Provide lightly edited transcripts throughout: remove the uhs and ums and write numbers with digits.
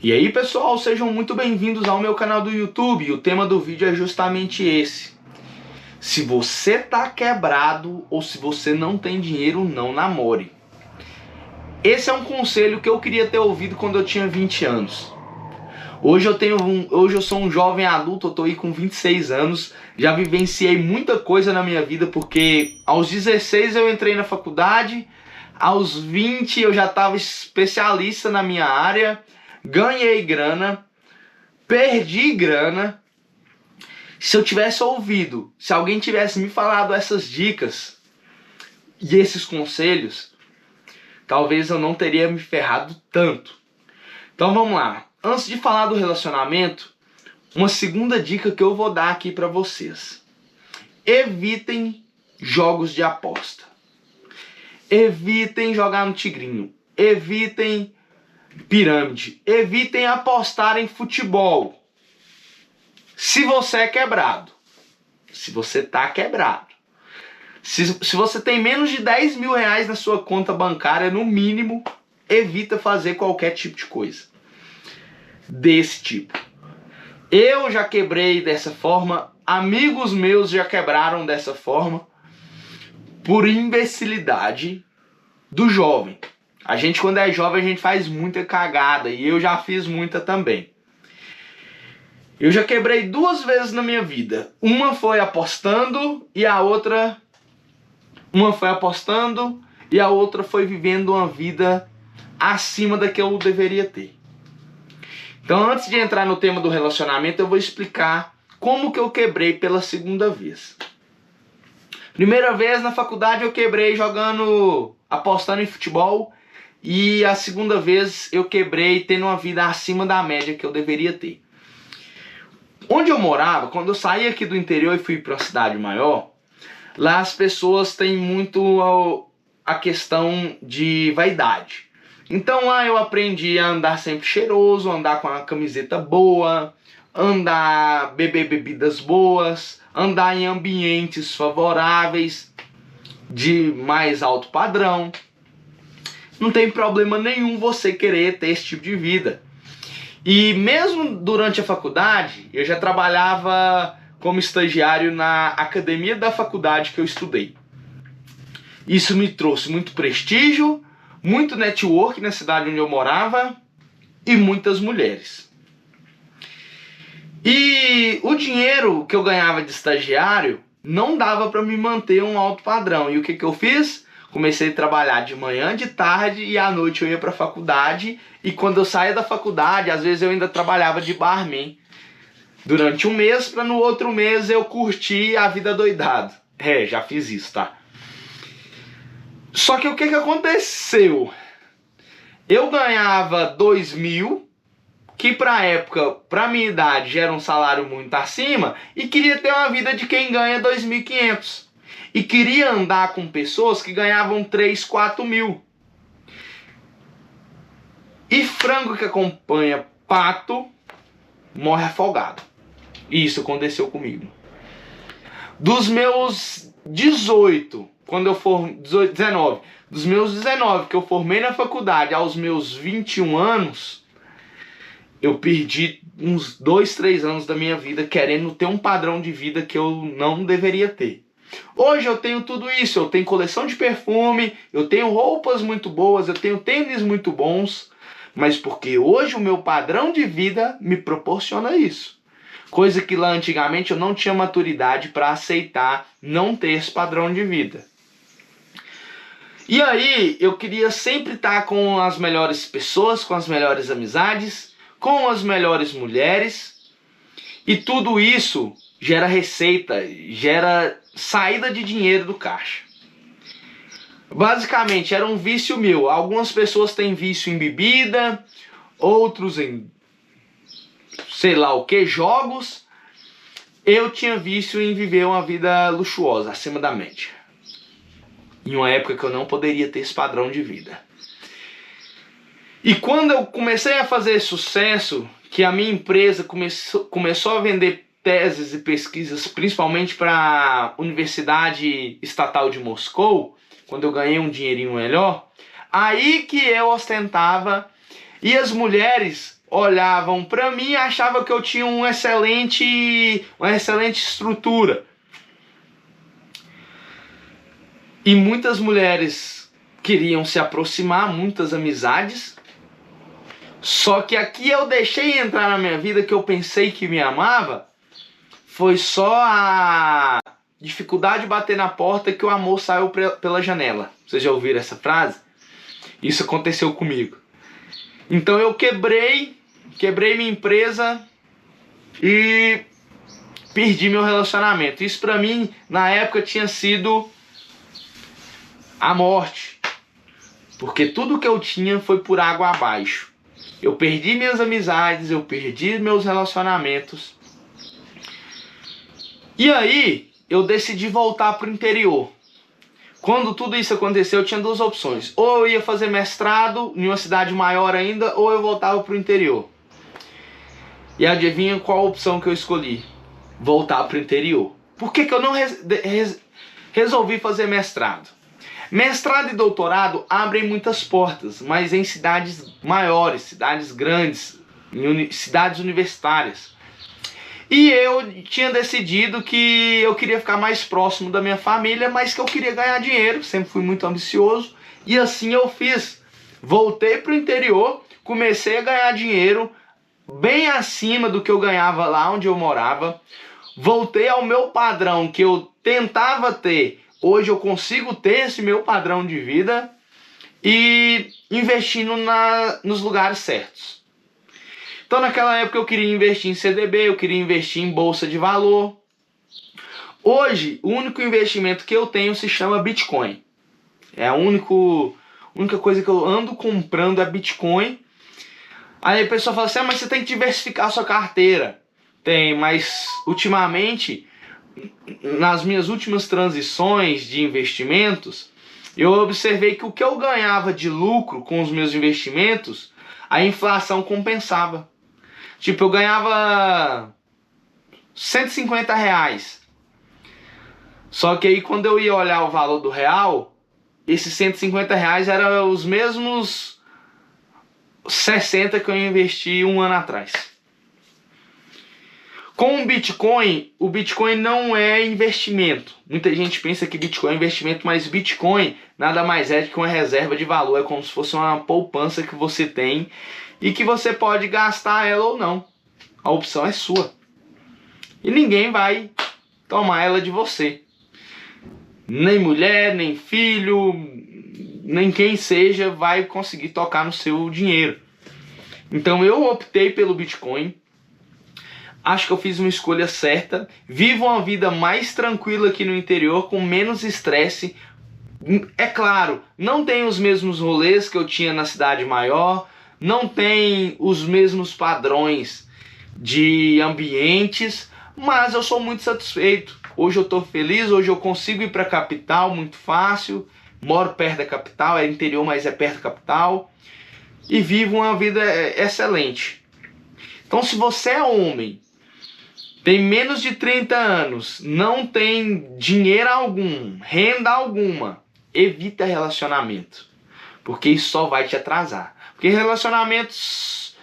E aí pessoal, sejam muito bem-vindos ao meu canal do YouTube. E o tema do vídeo é justamente esse: se você tá quebrado ou se você não tem dinheiro, não namore. Esse é um conselho que eu queria ter ouvido quando eu tinha 20 anos. Hoje eu sou um jovem adulto, eu tô aí com 26 anos, já vivenciei muita coisa na minha vida, porque aos 16 eu entrei na faculdade, aos 20 eu já estava especialista na minha área, ganhei grana, perdi grana. Se eu tivesse ouvido, se alguém tivesse me falado essas dicas e esses conselhos, talvez eu não teria me ferrado tanto. Então vamos lá. Antes de falar do relacionamento, uma segunda dica que eu vou dar aqui para vocês: evitem jogos de aposta. Evitem jogar no tigrinho. Evitem pirâmide. Evitem apostar em futebol. Se você é quebrado. Se você tá quebrado. Se você tem menos de 10 mil reais na sua conta bancária, no mínimo, evita fazer qualquer tipo de coisa desse tipo. Eu já quebrei dessa forma, amigos meus já quebraram dessa forma, por imbecilidade do jovem. A gente, quando é jovem, a gente faz muita cagada, e eu já fiz muita também. Eu já quebrei 2 vezes na minha vida. Uma foi apostando e a outra foi vivendo uma vida acima da que eu deveria ter. Então, antes de entrar no tema do relacionamento, eu vou explicar como que eu quebrei pela segunda vez. Primeira vez na faculdade eu quebrei apostando em futebol, e a segunda vez eu quebrei tendo uma vida acima da média que eu deveria ter. Onde eu morava, quando eu saí aqui do interior e fui para uma cidade maior, lá as pessoas têm muito a questão de vaidade. Então lá eu aprendi a andar sempre cheiroso, andar com uma camiseta boa, beber bebidas boas, andar em ambientes favoráveis, de mais alto padrão. Não tem problema nenhum você querer ter esse tipo de vida. E mesmo durante a faculdade, eu já trabalhava como estagiário na academia da faculdade que eu estudei. Isso me trouxe muito prestígio, muito network na cidade onde eu morava e muitas mulheres. E o dinheiro que eu ganhava de estagiário não dava para me manter um alto padrão. E o que eu fiz? Comecei a trabalhar de manhã, de tarde, e à noite eu ia para a faculdade. E quando eu saía da faculdade, às vezes eu ainda trabalhava de barman durante um mês, para no outro mês eu curtir a vida doidado. Já fiz isso, tá? Só que o que aconteceu? Eu ganhava 2 mil, que pra época, pra minha idade, já era um salário muito acima, e queria ter uma vida de quem ganha 2.500. E queria andar com pessoas que ganhavam 3, 4 mil. E frango que acompanha pato morre afogado. E isso aconteceu comigo. Dos meus 19, dos meus 19 que eu formei na faculdade aos meus 21 anos, eu perdi uns 2, 3 anos da minha vida querendo ter um padrão de vida que eu não deveria ter. Hoje eu tenho tudo isso, eu tenho coleção de perfume, eu tenho roupas muito boas, eu tenho tênis muito bons, mas porque hoje o meu padrão de vida me proporciona isso. Coisa que lá antigamente eu não tinha maturidade para aceitar não ter esse padrão de vida. E aí eu queria sempre estar com as melhores pessoas, com as melhores amizades, com as melhores mulheres. E tudo isso gera receita, gera saída de dinheiro do caixa. Basicamente era um vício meu. Algumas pessoas têm vício em bebida, outros em sei lá o que, jogos. Eu tinha vício em viver uma vida luxuosa, acima da média. Em uma época que eu não poderia ter esse padrão de vida. E quando eu comecei a fazer sucesso, que a minha empresa começou a vender teses e pesquisas, principalmente para a Universidade Estatal de Moscou, quando eu ganhei um dinheirinho melhor, aí que eu ostentava. E as mulheres olhavam para mim e achavam que eu tinha uma excelente estrutura. E muitas mulheres queriam se aproximar, muitas amizades. Só que aqui eu deixei entrar na minha vida que eu pensei que me amava. Foi só a dificuldade de bater na porta que o amor saiu pela janela. Vocês já ouviram essa frase? Isso aconteceu comigo. Então eu quebrei minha empresa e perdi meu relacionamento. Isso pra mim, na época, tinha sido a morte. Porque tudo que eu tinha foi por água abaixo. Eu perdi minhas amizades, eu perdi meus relacionamentos. E aí, eu decidi voltar pro interior. Quando tudo isso aconteceu, eu tinha duas opções. Ou eu ia fazer mestrado em uma cidade maior ainda, ou eu voltava pro interior. E adivinha qual a opção que eu escolhi? Voltar pro interior. Por que eu não resolvi fazer mestrado? Mestrado e doutorado abrem muitas portas, mas em cidades maiores, cidades grandes, em cidades universitárias. E eu tinha decidido que eu queria ficar mais próximo da minha família, mas que eu queria ganhar dinheiro, sempre fui muito ambicioso. E assim eu fiz. Voltei para o interior, comecei a ganhar dinheiro bem acima do que eu ganhava lá onde eu morava. Voltei ao meu padrão que eu tentava ter. Hoje eu consigo ter esse meu padrão de vida e investindo nos lugares certos. Então naquela época eu queria investir em CDB, eu queria investir em bolsa de valor. Hoje o único investimento que eu tenho se chama Bitcoin. É a única coisa que eu ando comprando é Bitcoin. Aí a pessoa fala assim, mas você tem que diversificar a sua carteira. Tem, mas ultimamente, nas minhas últimas transições de investimentos, eu observei que o que eu ganhava de lucro com os meus investimentos, a inflação compensava. Tipo, eu ganhava R$150. Só que aí quando eu ia olhar o valor do real, esses R$150 eram os mesmos 60 que eu investi um ano atrás. Com o Bitcoin não é investimento. Muita gente pensa que Bitcoin é investimento, mas Bitcoin nada mais é do que uma reserva de valor. É como se fosse uma poupança que você tem e que você pode gastar ela ou não. A opção é sua. E ninguém vai tomar ela de você. Nem mulher, nem filho, nem quem seja vai conseguir tocar no seu dinheiro. Então eu optei pelo Bitcoin. Acho que eu fiz uma escolha certa. Vivo uma vida mais tranquila aqui no interior, com menos estresse. É claro, não tem os mesmos rolês que eu tinha na cidade maior. Não tem os mesmos padrões de ambientes. Mas eu sou muito satisfeito. Hoje eu estou feliz, hoje eu consigo ir para a capital muito fácil. Moro perto da capital, é interior, mas é perto da capital. E vivo uma vida excelente. Então se você é homem, tem menos de 30 anos, não tem dinheiro algum, renda alguma, evita relacionamento. Porque isso só vai te atrasar. Porque relacionamentos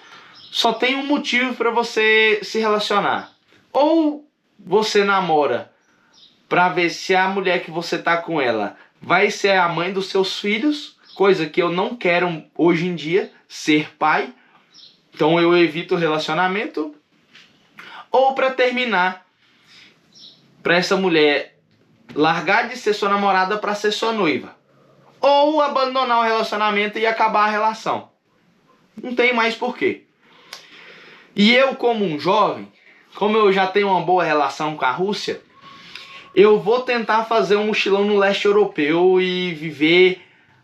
só tem um motivo para você se relacionar. Ou você namora para ver se a mulher que você tá com ela vai ser a mãe dos seus filhos, coisa que eu não quero hoje em dia, ser pai. Então eu evito o relacionamento. Ou para terminar, para essa mulher largar de ser sua namorada para ser sua noiva. Ou abandonar o relacionamento e acabar a relação. Não tem mais porquê. E eu, como um jovem, como eu já tenho uma boa relação com a Rússia, eu vou tentar fazer um mochilão no leste europeu e viver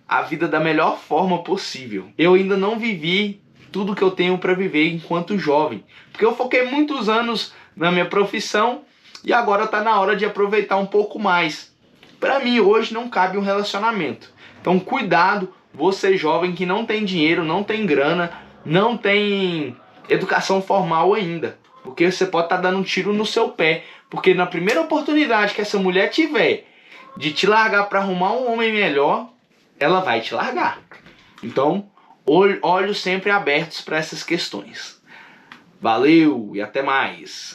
a vida da melhor forma possível. Eu ainda não vivi tudo que eu tenho para viver enquanto jovem. Porque eu foquei muitos anos na minha profissão e agora está na hora de aproveitar um pouco mais. Para mim, hoje não cabe um relacionamento. Então, cuidado, você jovem que não tem dinheiro, não tem grana, não tem educação formal ainda. Porque você pode estar dando um tiro no seu pé. Porque na primeira oportunidade que essa mulher tiver de te largar para arrumar um homem melhor, ela vai te largar. Então, olhos sempre abertos para essas questões. Valeu e até mais!